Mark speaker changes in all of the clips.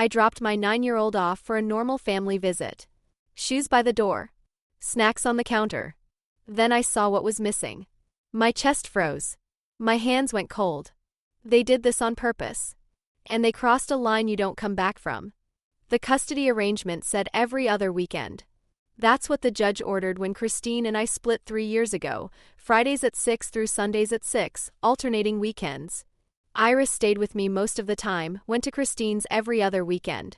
Speaker 1: I dropped my 9-year-old off for a normal family visit. Shoes by the door. Snacks on the counter. Then I saw what was missing. My chest froze. My hands went cold. They did this on purpose. And they crossed a line you don't come back from. The custody arrangement said every other weekend. That's what the judge ordered when Christine and I split 3 years ago, Fridays at 6 through Sundays at 6, alternating weekends. Iris stayed with me most of the time, went to Christine's every other weekend.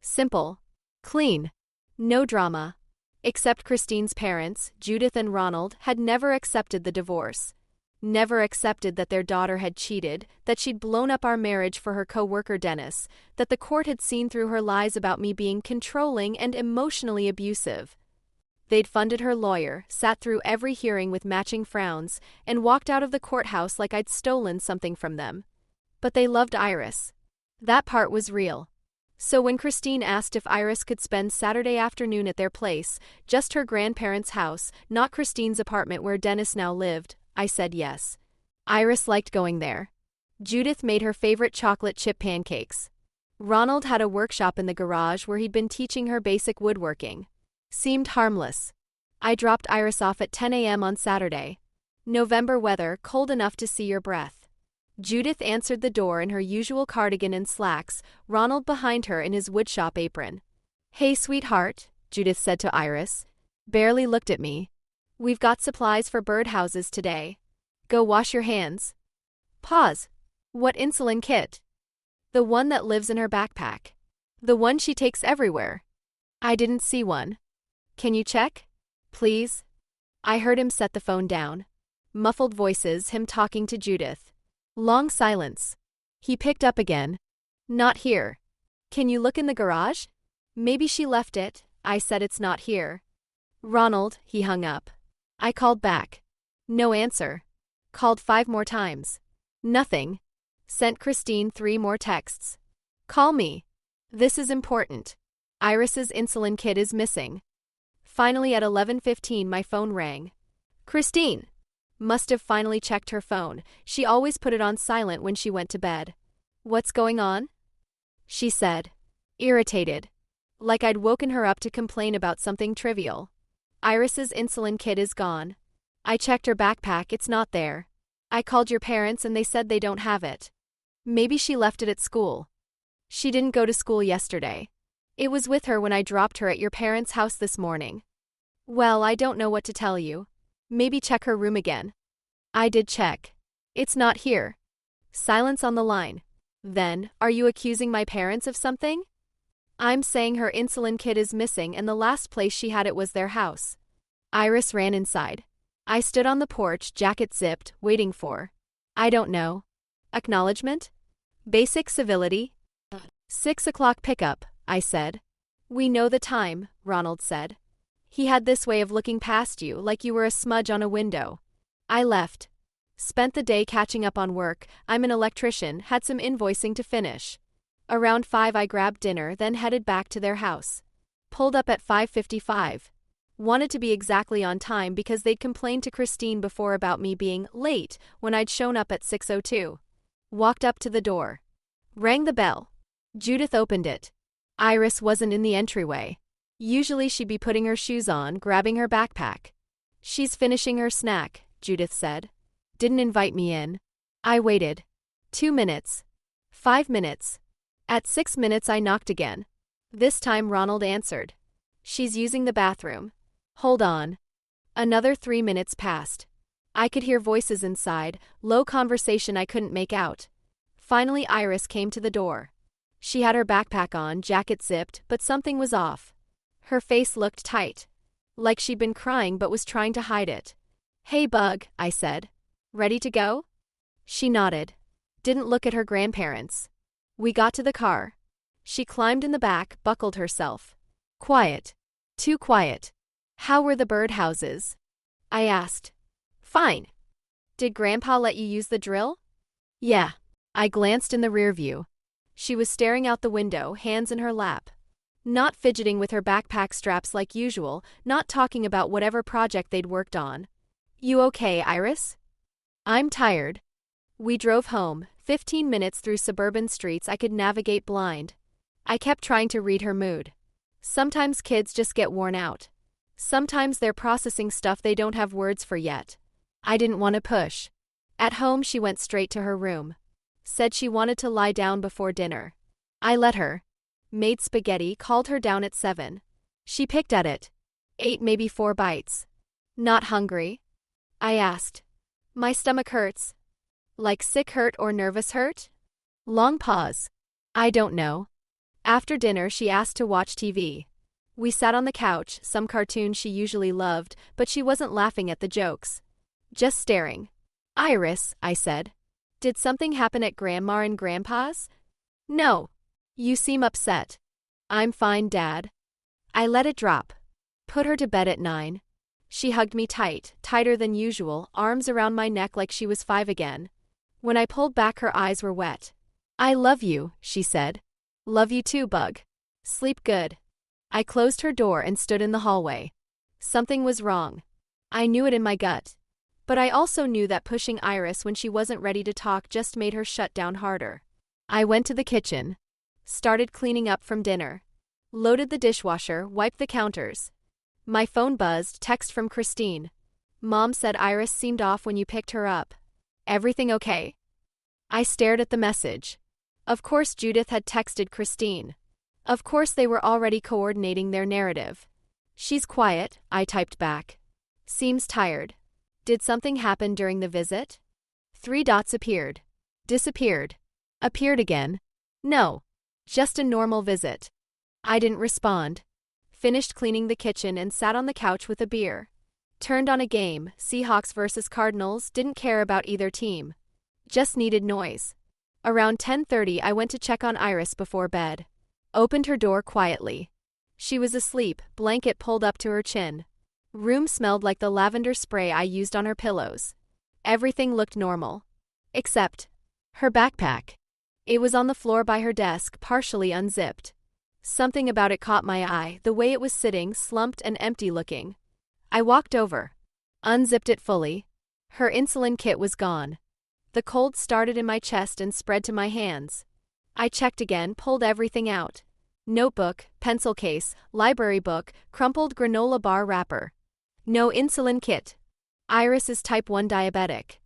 Speaker 1: Simple. Clean. No drama. Except Christine's parents, Judith and Ronald, had never accepted the divorce. Never accepted that their daughter had cheated, that she'd blown up our marriage for her co-worker Dennis, that the court had seen through her lies about me being controlling and emotionally abusive. They'd funded her lawyer, sat through every hearing with matching frowns, and walked out of the courthouse like I'd stolen something from them. But they loved Iris. That part was real. So when Christine asked if Iris could spend Saturday afternoon at their place, just her grandparents' house, not Christine's apartment where Dennis now lived, I said yes. Iris liked going there. Judith made her favorite chocolate chip pancakes. Ronald had a workshop in the garage where he'd been teaching her basic woodworking. Seemed harmless. I dropped Iris off at 10 a.m. on Saturday. November weather, cold enough to see your breath. Judith answered the door in her usual cardigan and slacks, Ronald behind her in his woodshop apron. "Hey, sweetheart," Judith said to Iris. Barely looked at me. "We've got supplies for birdhouses today. Go wash your hands." Pause. What insulin kit? The one that lives in her backpack. The one she takes everywhere. I didn't see one. Can you check? Please? I heard him set the phone down. Muffled voices, him talking to Judith. Long silence. He picked up again. Not here. Can you look in the garage? Maybe she left it. I said it's not here. Ronald, he hung up. I called back. No answer. Called 5 more times. Nothing. Sent Christine 3 more texts. Call me. This is important. Iris's insulin kit is missing. Finally at 11:15 my phone rang. Christine. Must have finally checked her phone. She always put it on silent when she went to bed. What's going on? She said. Irritated. Like I'd woken her up to complain about something trivial. Iris's insulin kit is gone. I checked her backpack, it's not there. I called your parents and they said they don't have it. Maybe she left it at school. She didn't go to school yesterday. It was with her when I dropped her at your parents' house this morning. Well, I don't know what to tell you. Maybe check her room again. I did check. It's not here. Silence on the line. Then, are you accusing my parents of something? I'm saying her insulin kit is missing and the last place she had it was their house. Iris ran inside. I stood on the porch, jacket zipped, waiting for. I don't know. Acknowledgement? Basic civility? 6 o'clock pickup, I said. We know the time, Ronald said. He had this way of looking past you like you were a smudge on a window. I left. Spent the day catching up on work. I'm an electrician, had some invoicing to finish. Around 5 I grabbed dinner, then headed back to their house. Pulled up at 5:55. Wanted to be exactly on time because they'd complained to Christine before about me being late when I'd shown up at 6:02. Walked up to the door. Rang the bell. Judith opened it. Iris wasn't in the entryway. Usually she'd be putting her shoes on, grabbing her backpack. She's finishing her snack, Judith said. Didn't invite me in. I waited. 2 minutes. 5 minutes. At 6 minutes I knocked again. This time Ronald answered. She's using the bathroom. Hold on. Another 3 minutes passed. I could hear voices inside, low conversation I couldn't make out. Finally Iris came to the door. She had her backpack on, jacket zipped, but something was off. Her face looked tight. Like she'd been crying but was trying to hide it. Hey Bug, I said. Ready to go? She nodded. Didn't look at her grandparents. We got to the car. She climbed in the back, buckled herself. Quiet. Too quiet. How were the birdhouses? I asked. Fine. Did Grandpa let you use the drill? Yeah. I glanced in the rear view. She was staring out the window, hands in her lap. Not fidgeting with her backpack straps like usual, not talking about whatever project they'd worked on. You okay, Iris? I'm tired. We drove home, 15 minutes through suburban streets I could navigate blind. I kept trying to read her mood. Sometimes kids just get worn out. Sometimes they're processing stuff they don't have words for yet. I didn't want to push. At home, she went straight to her room. Said she wanted to lie down before dinner. I let her. Made spaghetti, called her down at 7. She picked at it. Ate maybe 4 bites. Not hungry? I asked. My stomach hurts. Like sick hurt or nervous hurt? Long pause. I don't know. After dinner, she asked to watch TV. We sat on the couch, some cartoons she usually loved, but she wasn't laughing at the jokes. Just staring. Iris, I said. Did something happen at Grandma and Grandpa's? No. You seem upset. I'm fine, Dad. I let it drop. Put her to bed at 9. She hugged me tight, tighter than usual, arms around my neck like she was 5 again. When I pulled back, her eyes were wet. I love you, she said. Love you too, Bug. Sleep good. I closed her door and stood in the hallway. Something was wrong. I knew it in my gut. But I also knew that pushing Iris when she wasn't ready to talk just made her shut down harder. I went to the kitchen. Started cleaning up from dinner. Loaded the dishwasher, wiped the counters. My phone buzzed, text from Christine. Mom said Iris seemed off when you picked her up. Everything okay? I stared at the message. Of course Judith had texted Christine. Of course they were already coordinating their narrative. She's quiet, I typed back. Seems tired. Did something happen during the visit? 3 dots appeared. Disappeared. Appeared again. No. Just a normal visit. I didn't respond. Finished cleaning the kitchen and sat on the couch with a beer. Turned on a game, Seahawks versus Cardinals, didn't care about either team. Just needed noise. Around 10:30 I went to check on Iris before bed. Opened her door quietly. She was asleep, blanket pulled up to her chin. Room smelled like the lavender spray I used on her pillows. Everything looked normal. Except her backpack. It was on the floor by her desk, partially unzipped. Something about it caught my eye, the way it was sitting, slumped and empty-looking. I walked over. Unzipped it fully. Her insulin kit was gone. The cold started in my chest and spread to my hands. I checked again, pulled everything out. Notebook, pencil case, library book, crumpled granola bar wrapper. No insulin kit. Iris is type 1 diabetic.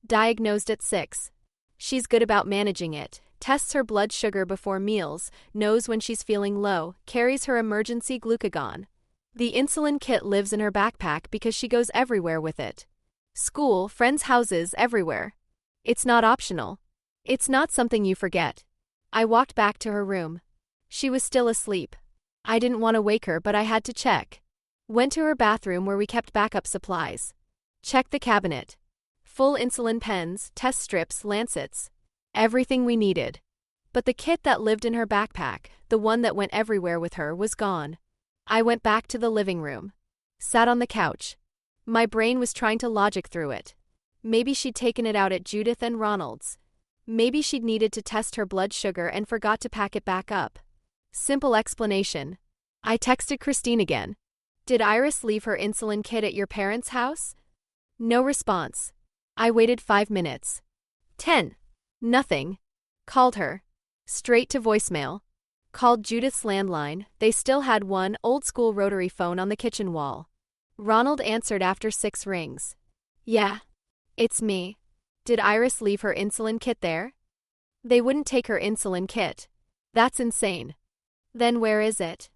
Speaker 1: Diagnosed at 6. She's good about managing it. Tests her blood sugar before meals, knows when she's feeling low, carries her emergency glucagon. The insulin kit lives in her backpack because she goes everywhere with it. School, friends' houses, everywhere. It's not optional. It's not something you forget. I walked back to her room. She was still asleep. I didn't want to wake her, but I had to check. Went to her bathroom where we kept backup supplies. Checked the cabinet. Full insulin pens, test strips, lancets. Everything we needed. But the kit that lived in her backpack, the one that went everywhere with her, was gone. I went back to the living room. Sat on the couch. My brain was trying to logic through it. Maybe she'd taken it out at Judith and Ronald's. Maybe she'd needed to test her blood sugar and forgot to pack it back up. Simple explanation. I texted Christine again. Did Iris leave her insulin kit at your parents' house? No response. I waited 5 minutes. 10. Nothing. Called her. Straight to voicemail. Called Judith's landline. They still had one old-school rotary phone on the kitchen wall. Ronald answered after 6 rings. Yeah. It's me. Did Iris leave her insulin kit there? They wouldn't take her insulin kit. That's insane. Then where is it?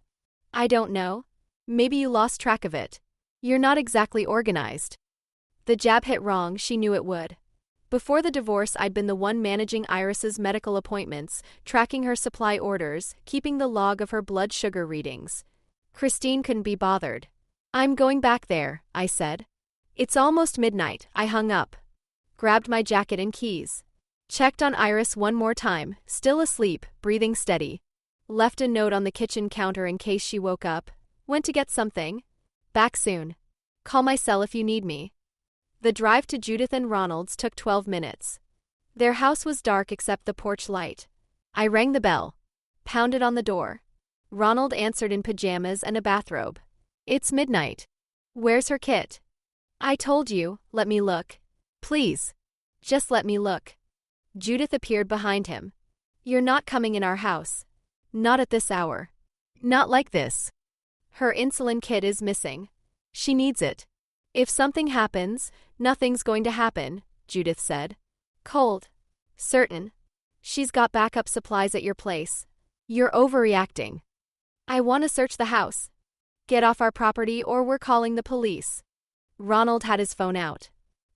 Speaker 1: I don't know. Maybe you lost track of it. You're not exactly organized. The jab hit wrong, she knew it would. Before the divorce, I'd been the one managing Iris's medical appointments, tracking her supply orders, keeping the log of her blood sugar readings. Christine couldn't be bothered. I'm going back there, I said. It's almost midnight. I hung up. Grabbed my jacket and keys. Checked on Iris one more time, still asleep, breathing steady. Left a note on the kitchen counter in case she woke up. Went to get something. Back soon. Call my cell if you need me. The drive to Judith and Ronald's took 12 minutes. Their house was dark except the porch light. I rang the bell. Pounded on the door. Ronald answered in pajamas and a bathrobe. It's midnight. Where's her kit? I told you, let me look. Please. Just let me look. Judith appeared behind him. You're not coming in our house. Not at this hour. Not like this. Her insulin kit is missing. She needs it. If something happens, nothing's going to happen, Judith said. Cold. Certain. She's got backup supplies at your place. You're overreacting. I want to search the house. Get off our property or we're calling the police. Ronald had his phone out.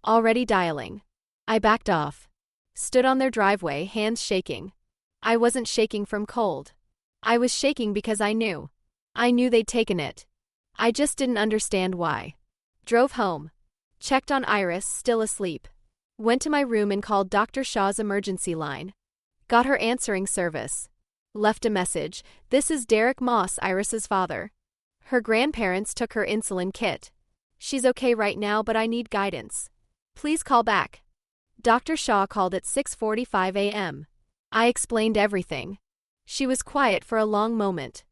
Speaker 1: Already dialing. I backed off. Stood on their driveway, hands shaking. I wasn't shaking from cold. I was shaking because I knew. I knew they'd taken it. I just didn't understand why. Drove home. Checked on Iris, still asleep. Went to my room and called Dr. Shaw's emergency line. Got her answering service. Left a message. This is Derek Moss, Iris's father. Her grandparents took her insulin kit. She's okay right now, but I need guidance. Please call back. Dr. Shaw called at 6:45 a.m. I explained everything. She was quiet for a long moment.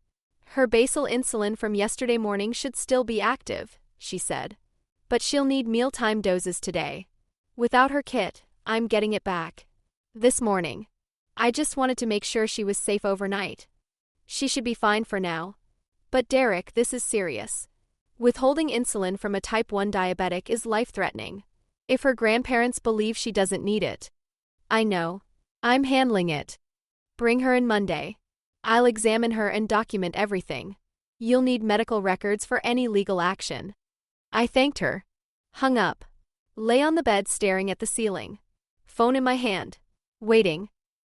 Speaker 1: Her basal insulin from yesterday morning should still be active, she said. But she'll need mealtime doses today. Without her kit, I'm getting it back. This morning. I just wanted to make sure she was safe overnight. She should be fine for now. But Derek, this is serious. Withholding insulin from a type 1 diabetic is life-threatening. If her grandparents believe she doesn't need it. I know. I'm handling it. Bring her in Monday. I'll examine her and document everything. You'll need medical records for any legal action. I thanked her. Hung up. Lay on the bed staring at the ceiling. Phone in my hand. Waiting.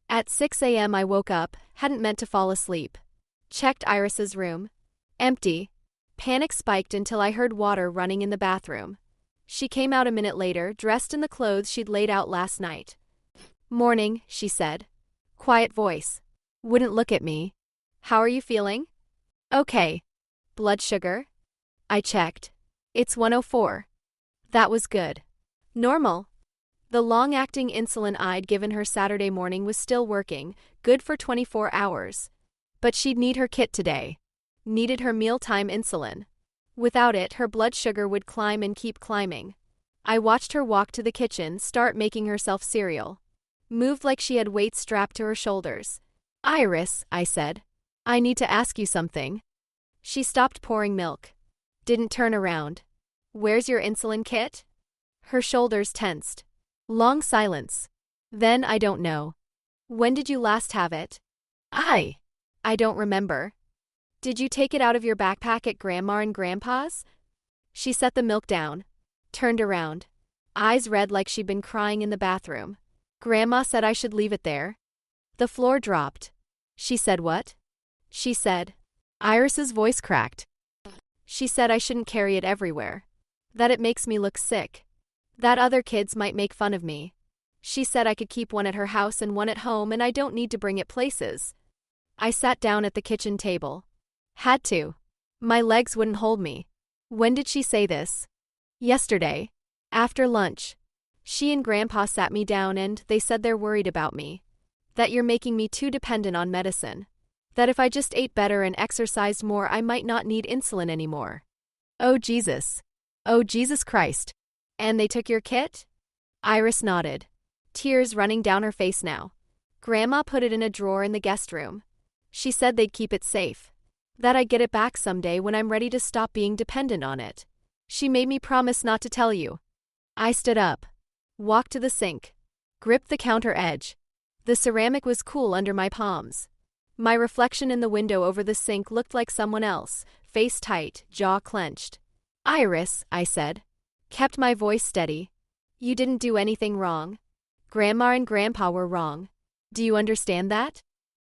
Speaker 1: At 6 a.m. I woke up, hadn't meant to fall asleep. Checked Iris's room. Empty. Panic spiked until I heard water running in the bathroom. She came out a minute later, dressed in the clothes she'd laid out last night. Morning, she said. Quiet voice. Wouldn't look at me. How are you feeling? Okay. Blood sugar? I checked. It's 104. That was good. Normal. The long-acting insulin I'd given her Saturday morning was still working, good for 24 hours. But she'd need her kit today. Needed her mealtime insulin. Without it, her blood sugar would climb and keep climbing. I watched her walk to the kitchen, start making herself cereal. Moved like she had weights strapped to her shoulders. Iris, I said. I need to ask you something. She stopped pouring milk. Didn't turn around. Where's your insulin kit? Her shoulders tensed. Long silence. Then I don't know. When did you last have it? I don't remember. Did you take it out of your backpack at Grandma and Grandpa's? She set the milk down. Turned around. Eyes red like she'd been crying in the bathroom. Grandma said I should leave it there. The floor dropped. She said what? She said. Iris's voice cracked. She said I shouldn't carry it everywhere. That it makes me look sick. That other kids might make fun of me. She said I could keep one at her house and one at home and I don't need to bring it places. I sat down at the kitchen table. Had to. My legs wouldn't hold me. When did she say this? Yesterday. After lunch. She and Grandpa sat me down and they said they're worried about me. That you're making me too dependent on medicine. That if I just ate better and exercised more I might not need insulin anymore. Oh Jesus. Oh Jesus Christ. And they took your kit? Iris nodded. Tears running down her face now. Grandma put it in a drawer in the guest room. She said they'd keep it safe. That I'd get it back someday when I'm ready to stop being dependent on it. She made me promise not to tell you. I stood up. Walked to the sink. Gripped the counter edge. The ceramic was cool under my palms. My reflection in the window over the sink looked like someone else, face tight, jaw clenched. Iris, I said. Kept my voice steady. You didn't do anything wrong. Grandma and Grandpa were wrong. Do you understand that?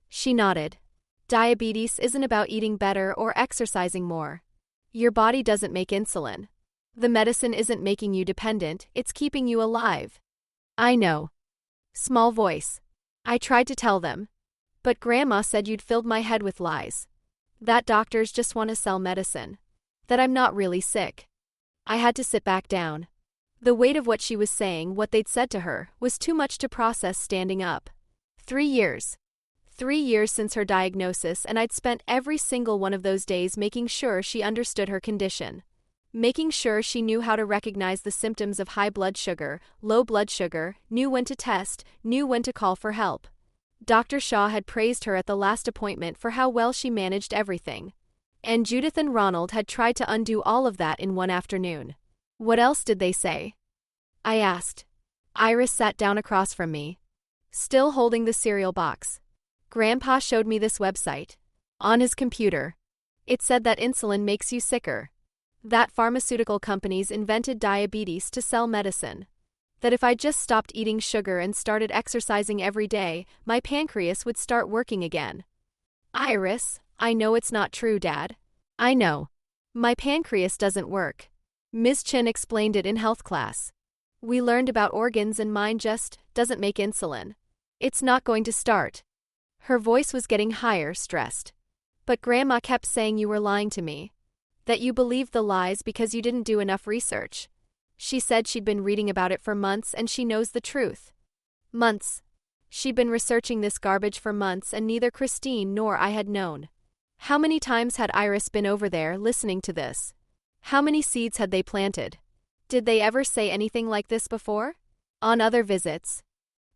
Speaker 1: She nodded. Diabetes isn't about eating better or exercising more. Your body doesn't make insulin. The medicine isn't making you dependent, it's keeping you alive. I know. Small voice. I tried to tell them. But Grandma said you'd filled my head with lies. That doctors just want to sell medicine. That I'm not really sick. I had to sit back down. The weight of what she was saying, what they'd said to her, was too much to process standing up. 3 years. 3 years since her diagnosis, and I'd spent every single one of those days making sure she understood her condition. Making sure she knew how to recognize the symptoms of high blood sugar, low blood sugar, knew when to test, knew when to call for help. Dr. Shaw had praised her at the last appointment for how well she managed everything. And Judith and Ronald had tried to undo all of that in one afternoon. What else did they say? I asked. Iris sat down across from me, still holding the cereal box. Grandpa showed me this website. On his computer. It said that insulin makes you sicker. That pharmaceutical companies invented diabetes to sell medicine. That if I just stopped eating sugar and started exercising every day, my pancreas would start working again. Iris, I know it's not true, Dad. I know. My pancreas doesn't work. Ms. Chin explained it in health class. We learned about organs and mine just doesn't make insulin. It's not going to start. Her voice was getting higher, stressed. But Grandma kept saying you were lying to me. That you believed the lies because you didn't do enough research. She said she'd been reading about it for months and she knows the truth. Months. She'd been researching this garbage for months and neither Christine nor I had known. How many times had Iris been over there listening to this? How many seeds had they planted? Did they ever say anything like this before? On other visits.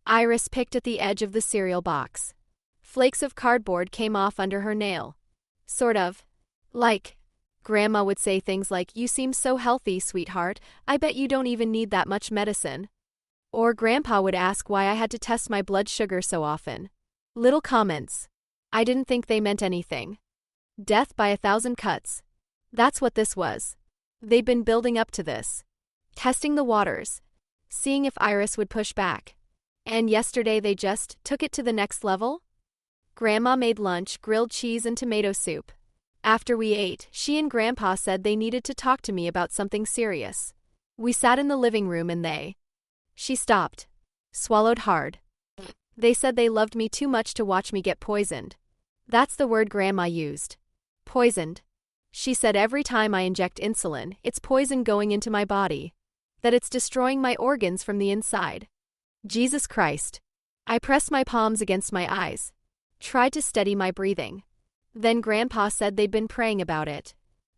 Speaker 1: Iris picked at the edge of the cereal box. Flakes of cardboard came off under her nail. Sort of. Like. Grandma would say things like, "You seem so healthy, sweetheart. I bet you don't even need that much medicine." Or Grandpa would ask why I had to test my blood sugar so often. Little comments. I didn't think they meant anything. Death by 1,000 cuts. That's what this was. They'd been building up to this. Testing the waters. Seeing if Iris would push back. And yesterday they just took it to the next level? Grandma made lunch, grilled cheese and tomato soup. After we ate, she and Grandpa said they needed to talk to me about something serious. We sat in the living room and they. She stopped. Swallowed hard. They said they loved me too much to watch me get poisoned. That's the word Grandma used. Poisoned. She said every time I inject insulin, it's poison going into my body. That it's destroying my organs from the inside. Jesus Christ. I pressed my palms against my eyes. Tried to steady my breathing. Then Grandpa said they'd been praying about it.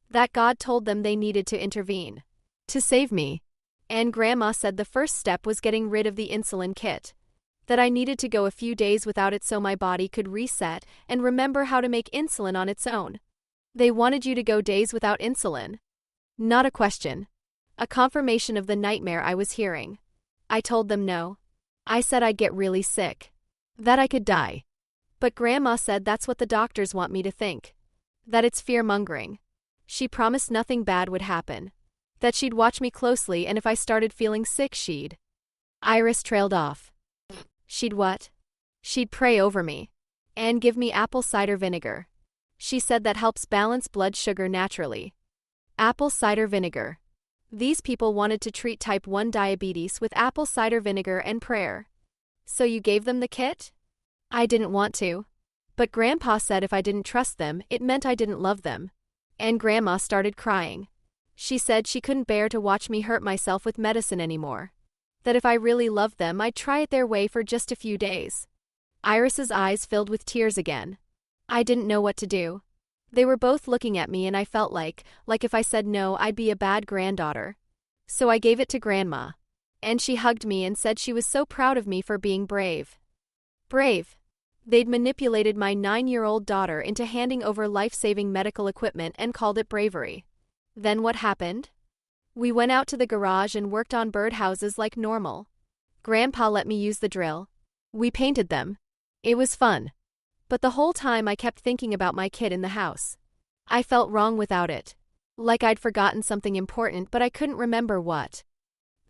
Speaker 1: That God told them they needed to intervene. To save me. And Grandma said the first step was getting rid of the insulin kit. That I needed to go a few days without it so my body could reset and remember how to make insulin on its own. They wanted you to go days without insulin. Not a question. A confirmation of the nightmare I was hearing. I told them no. I said I'd get really sick. That I could die. But Grandma said that's what the doctors want me to think. That it's fear-mongering. She promised nothing bad would happen. That she'd watch me closely and if I started feeling sick she'd. Iris trailed off. She'd what? She'd pray over me. And give me apple cider vinegar. She said that helps balance blood sugar naturally. Apple cider vinegar. These people wanted to treat type 1 diabetes with apple cider vinegar and prayer. So you gave them the kit? I didn't want to. But Grandpa said if I didn't trust them, it meant I didn't love them. And Grandma started crying. She said she couldn't bear to watch me hurt myself with medicine anymore. That if I really loved them, I'd try it their way for just a few days. Iris's eyes filled with tears again. I didn't know what to do. They were both looking at me and I felt like if I said no, I'd be a bad granddaughter. So I gave it to Grandma. And she hugged me and said she was so proud of me for being brave. Brave. They'd manipulated my 9-year-old daughter into handing over life-saving medical equipment and called it bravery. Then what happened? We went out to the garage and worked on birdhouses like normal. Grandpa let me use the drill. We painted them. It was fun. But the whole time I kept thinking about my kid in the house. I felt wrong without it. Like I'd forgotten something important but I couldn't remember what.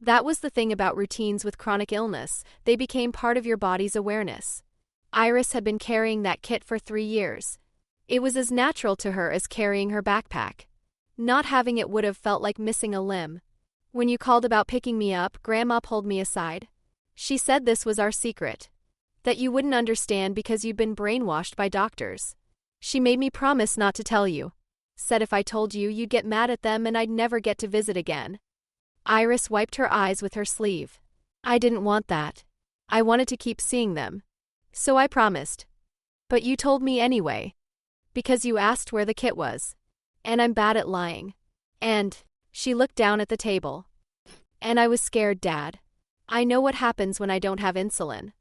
Speaker 1: That was the thing about routines with chronic illness, they became part of your body's awareness. Iris had been carrying that kit for 3 years. It was as natural to her as carrying her backpack. Not having it would have felt like missing a limb. When you called about picking me up, Grandma pulled me aside. She said this was our secret. That you wouldn't understand because you'd been brainwashed by doctors. She made me promise not to tell you. Said if I told you, you'd get mad at them and I'd never get to visit again. Iris wiped her eyes with her sleeve. I didn't want that. I wanted to keep seeing them. So I promised. But you told me anyway. Because you asked where the kit was. And I'm bad at lying. And, she looked down at the table. And I was scared, Dad. I know what happens when I don't have insulin.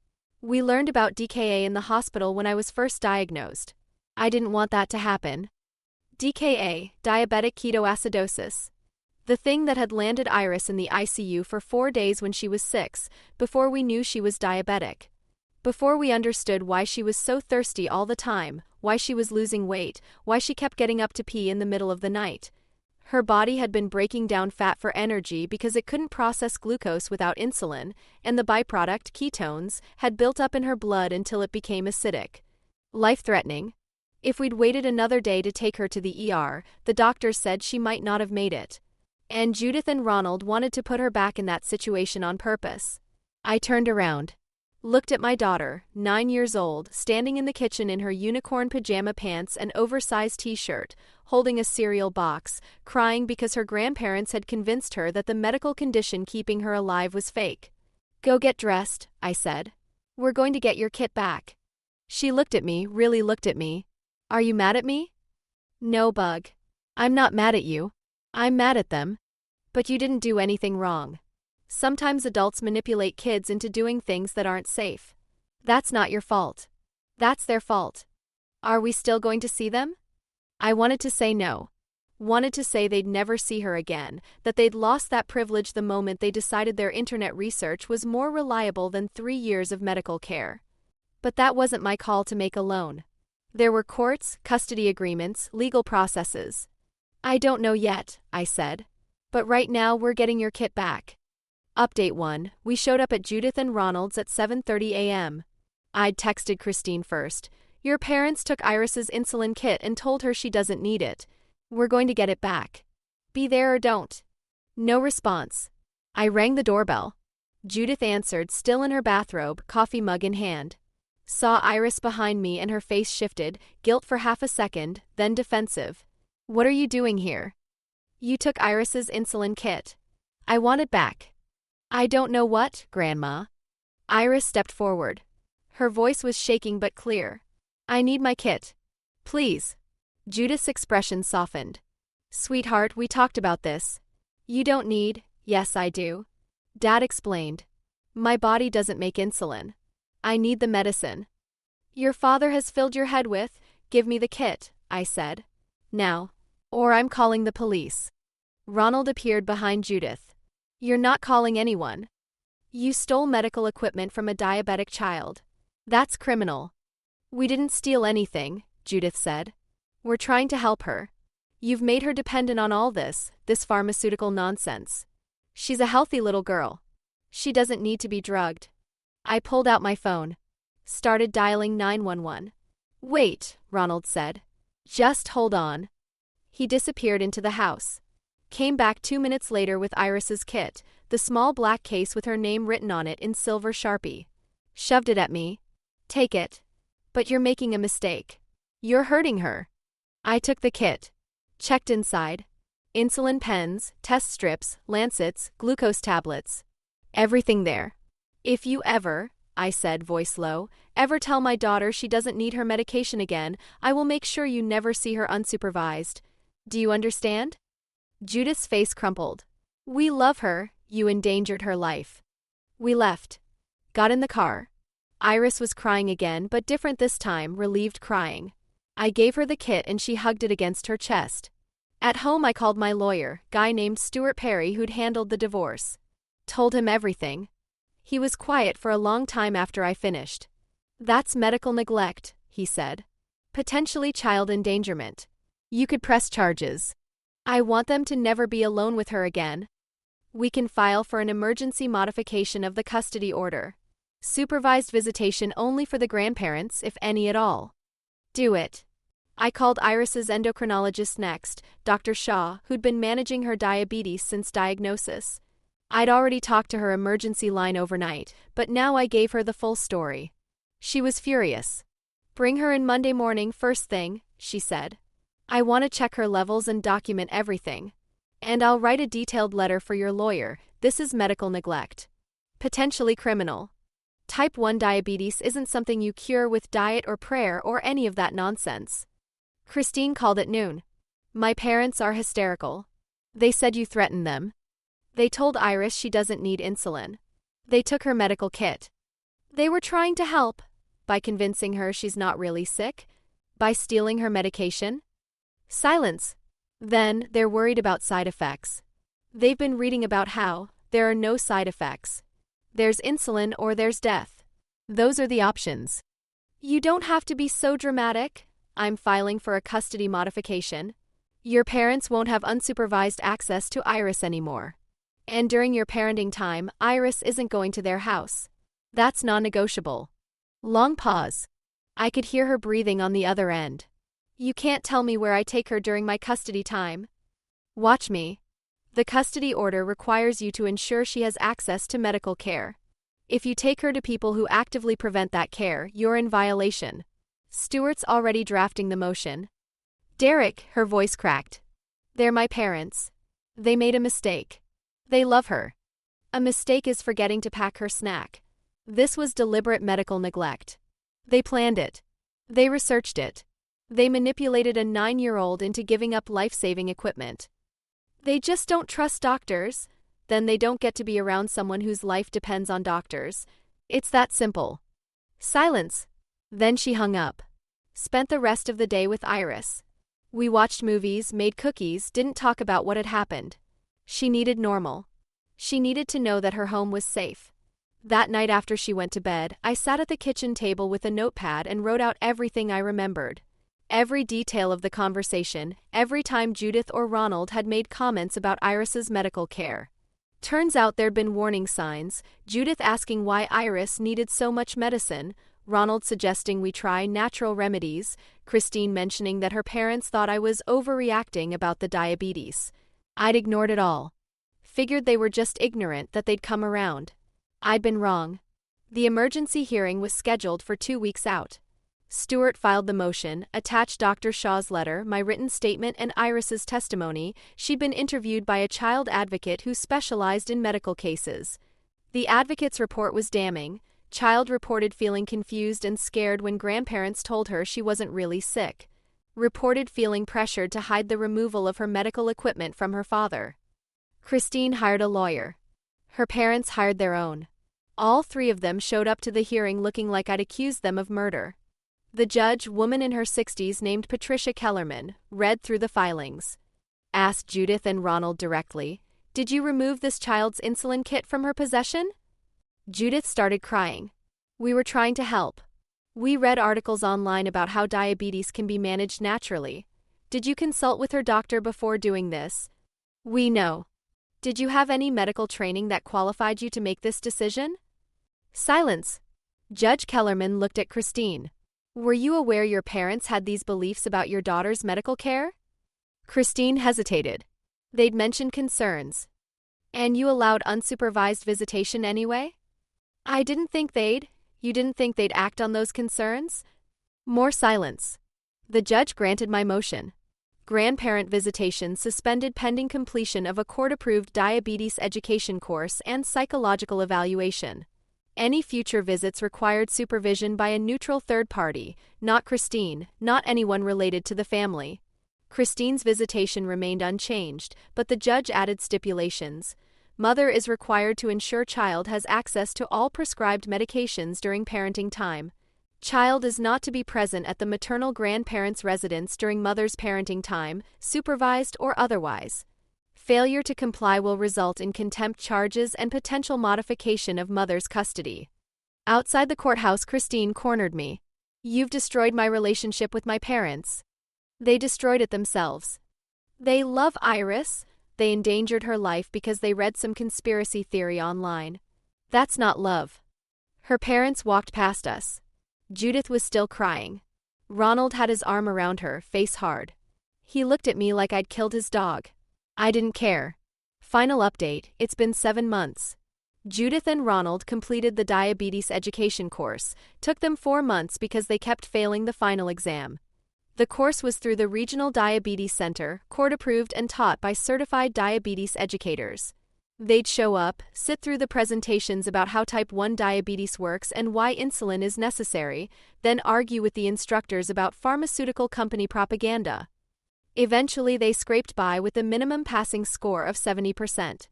Speaker 1: We learned about DKA in the hospital when I was first diagnosed. I didn't want that to happen. DKA, diabetic ketoacidosis. The thing that had landed Iris in the ICU for 4 days when she was 6, before we knew she was diabetic. Before we understood why she was so thirsty all the time, why she was losing weight, why she kept getting up to pee in the middle of the night. Her body had been breaking down fat for energy because it couldn't process glucose without insulin, and the byproduct, ketones, had built up in her blood until it became acidic. Life-threatening. If we'd waited another day to take her to the ER, the doctors said she might not have made it. And Judith and Ronald wanted to put her back in that situation on purpose. I turned around. Looked at my daughter, 9 years old, standing in the kitchen in her unicorn pajama pants and oversized t-shirt, holding a cereal box, crying because her grandparents had convinced her that the medical condition keeping her alive was fake. "Go get dressed," I said. "We're going to get your kit back." She looked at me, really looked at me. "Are you mad at me?" "No, Bug. I'm not mad at you. I'm mad at them. But you didn't do anything wrong. Sometimes adults manipulate kids into doing things that aren't safe. That's not your fault. That's their fault. Are we still going to see them?" I wanted to say no. Wanted to say they'd never see her again, that they'd lost that privilege the moment they decided their internet research was more reliable than 3 years of medical care. But that wasn't my call to make alone. There were courts, custody agreements, legal processes. "I don't know yet," I said. "But right now we're getting your kit back." Update 1. We showed up at Judith and Ronald's at 7:30 a.m. I'd texted Christine first. "Your parents took Iris's insulin kit and told her she doesn't need it. We're going to get it back. Be there or don't." No response. I rang the doorbell. Judith answered, still in her bathrobe, coffee mug in hand. Saw Iris behind me and her face shifted, guilt for half a second, then defensive. "What are you doing here?" "You took Iris's insulin kit. I want it back." "I don't know what, Grandma." Iris stepped forward. Her voice was shaking but clear. "I need my kit. Please." Judith's expression softened. "Sweetheart, we talked about this. You don't need." "Yes, I do." Dad explained. "My body doesn't make insulin. I need the medicine." "Your father has filled your head with." "Give me the kit," I said. "Now. Or I'm calling the police." Ronald appeared behind Judith. "You're not calling anyone. You stole medical equipment from a diabetic child. That's criminal." "We didn't steal anything," Judith said. "We're trying to help her. You've made her dependent on all this pharmaceutical nonsense. She's a healthy little girl. She doesn't need to be drugged." I pulled out my phone. Started dialing 911. "Wait," Ronald said. "Just hold on." He disappeared into the house. Came back 2 minutes later with Iris's kit, the small black case with her name written on it in silver Sharpie. Shoved it at me. "Take it. But you're making a mistake. You're hurting her." I took the kit. Checked inside. Insulin pens, test strips, lancets, glucose tablets. Everything there. "If you ever," I said, voice low, "ever tell my daughter she doesn't need her medication again, I will make sure you never see her unsupervised. Do you understand?" Judith's face crumpled. "We love her. You endangered her life." We left. Got in the car. Iris was crying again, but different this time, relieved crying. I gave her the kit and she hugged it against her chest. At home I called my lawyer, guy named Stuart Perry who'd handled the divorce. Told him everything. He was quiet for a long time after I finished. "That's medical neglect," he said. "Potentially child endangerment. You could press charges. I want them to never be alone with her again. We can file for an emergency modification of the custody order. Supervised visitation only for the grandparents, if any at all. Do it." I called Iris's endocrinologist next, Dr. Shaw, who'd been managing her diabetes since diagnosis. I'd already talked to her emergency line overnight, but now I gave her the full story. She was furious. "Bring her in Monday morning first thing," she said. "I want to check her levels and document everything. And I'll write a detailed letter for your lawyer. This is medical neglect. Potentially criminal. Type 1 diabetes isn't something you cure with diet or prayer or any of that nonsense." Christine called at noon. "My parents are hysterical. They said you threatened them. They told Iris she doesn't need insulin. They took her medical kit. They were trying to help by convincing her she's not really sick, by stealing her medication. Silence. Then, they're worried about side effects. They've been reading about how there are no side effects. There's insulin or there's death. Those are the options. You don't have to be so dramatic. I'm filing for a custody modification. Your parents won't have unsupervised access to Iris anymore. And during your parenting time, Iris isn't going to their house. That's non-negotiable. Long pause. I could hear her breathing on the other end. You can't tell me where I take her during my custody time. Watch me. The custody order requires you to ensure she has access to medical care. If you take her to people who actively prevent that care, you're in violation. Stuart's already drafting the motion. Derek, her voice cracked. They're my parents. They made a mistake. They love her. A mistake is forgetting to pack her snack. This was deliberate medical neglect. They planned it. They researched it. They manipulated a 9-year-old into giving up life-saving equipment. They just don't trust doctors. Then they don't get to be around someone whose life depends on doctors. It's that simple. Silence. Then she hung up. Spent the rest of the day with Iris. We watched movies, made cookies, didn't talk about what had happened. She needed normal. She needed to know that her home was safe. That night after she went to bed, I sat at the kitchen table with a notepad and wrote out everything I remembered. Every detail of the conversation, every time Judith or Ronald had made comments about Iris's medical care. Turns out there'd been warning signs, Judith asking why Iris needed so much medicine, Ronald suggesting we try natural remedies, Christine mentioning that her parents thought I was overreacting about the diabetes. I'd ignored it all. Figured they were just ignorant that they'd come around. I'd been wrong. The emergency hearing was scheduled for 2 weeks out. Stuart filed the motion, attached Dr. Shaw's letter, my written statement, and Iris's testimony. She'd been interviewed by a child advocate who specialized in medical cases. The advocate's report was damning. Child reported feeling confused and scared when grandparents told her she wasn't really sick. Reported feeling pressured to hide the removal of her medical equipment from her father. Christine hired a lawyer. Her parents hired their own. All 3 of them showed up to the hearing looking like I'd accused them of murder. The judge, woman in her 60s named Patricia Kellerman, read through the filings. Asked Judith and Ronald directly, "Did you remove this child's insulin kit from her possession?" Judith started crying. "We were trying to help. We read articles online about how diabetes can be managed naturally. Did you consult with her doctor before doing this?" "We know." "Did you have any medical training that qualified you to make this decision?" Silence. Judge Kellerman looked at Christine. "Were you aware your parents had these beliefs about your daughter's medical care?" Christine hesitated. "They'd mentioned concerns." "And you allowed unsupervised visitation anyway?" "I didn't think they'd. You didn't think they'd act on those concerns?" More silence. The judge granted my motion. Grandparent visitation suspended pending completion of a court-approved diabetes education course and psychological evaluation. Any future visits required supervision by a neutral third party, not Christine, not anyone related to the family. Christine's visitation remained unchanged, but the judge added stipulations. Mother is required to ensure child has access to all prescribed medications during parenting time. Child is not to be present at the maternal grandparent's residence during mother's parenting time, supervised or otherwise. Failure to comply will result in contempt charges and potential modification of mother's custody. Outside the courthouse, Christine cornered me. "You've destroyed my relationship with my parents." "They destroyed it themselves. They love Iris. They endangered her life because they read some conspiracy theory online. That's not love." Her parents walked past us. Judith was still crying. Ronald had his arm around her, face hard. He looked at me like I'd killed his dog. I didn't care. Final update, it's been 7 months. Judith and Ronald completed the diabetes education course. Took them 4 months because they kept failing the final exam. The course was through the Regional Diabetes Center, court-approved and taught by certified diabetes educators. They'd show up, sit through the presentations about how type 1 diabetes works and why insulin is necessary, then argue with the instructors about pharmaceutical company propaganda. Eventually they scraped by with a minimum passing score of 70%.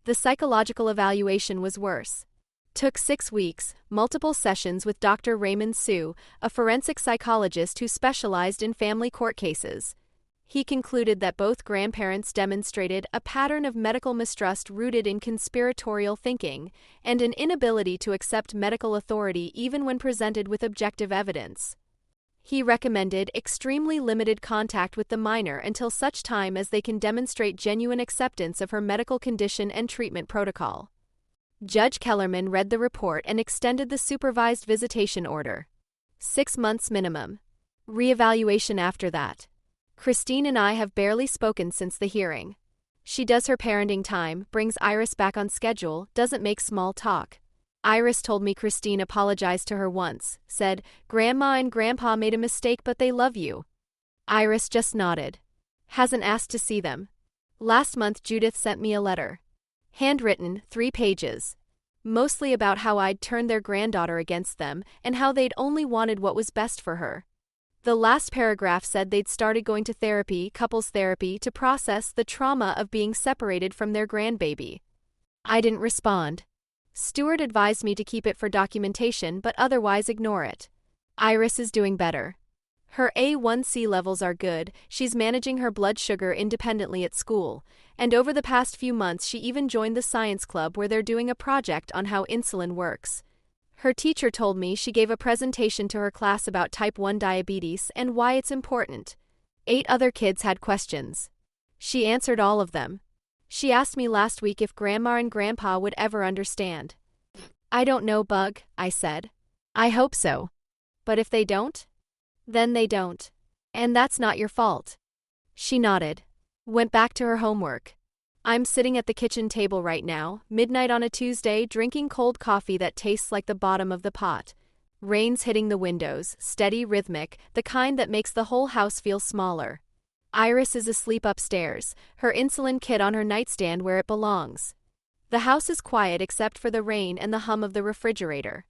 Speaker 1: The psychological evaluation was worse. Took 6 weeks, multiple sessions with Dr. Raymond Sue, a forensic psychologist who specialized in family court cases. He concluded that both grandparents demonstrated a pattern of medical mistrust rooted in conspiratorial thinking and an inability to accept medical authority even when presented with objective evidence. He recommended extremely limited contact with the minor until such time as they can demonstrate genuine acceptance of her medical condition and treatment protocol. Judge Kellerman read the report and extended the supervised visitation order. 6 months minimum. Reevaluation after that. Christine and I have barely spoken since the hearing. She does her parenting time, brings Iris back on schedule, doesn't make small talk. Iris told me Christine apologized to her once, said, "Grandma and Grandpa made a mistake but they love you." Iris just nodded. Hasn't asked to see them. Last month Judith sent me a letter. Handwritten, 3 pages. Mostly about how I'd turned their granddaughter against them and how they'd only wanted what was best for her. The last paragraph said they'd started going to therapy, couples therapy, to process the trauma of being separated from their grandbaby. I didn't respond. Stewart advised me to keep it for documentation but otherwise ignore it. Iris is doing better. Her A1C levels are good, she's managing her blood sugar independently at school, and over the past few months she even joined the science club where they're doing a project on how insulin works. Her teacher told me she gave a presentation to her class about type 1 diabetes and why it's important. 8 other kids had questions. She answered all of them. She asked me last week if Grandma and Grandpa would ever understand. I don't know, Bug, I said. I hope so. But if they don't? Then they don't. And that's not your fault. She nodded. Went back to her homework. I'm sitting at the kitchen table right now, midnight on a Tuesday, drinking cold coffee that tastes like the bottom of the pot. Rain's hitting the windows, steady, rhythmic, the kind that makes the whole house feel smaller. Iris is asleep upstairs, her insulin kit on her nightstand where it belongs. The house is quiet except for the rain and the hum of the refrigerator.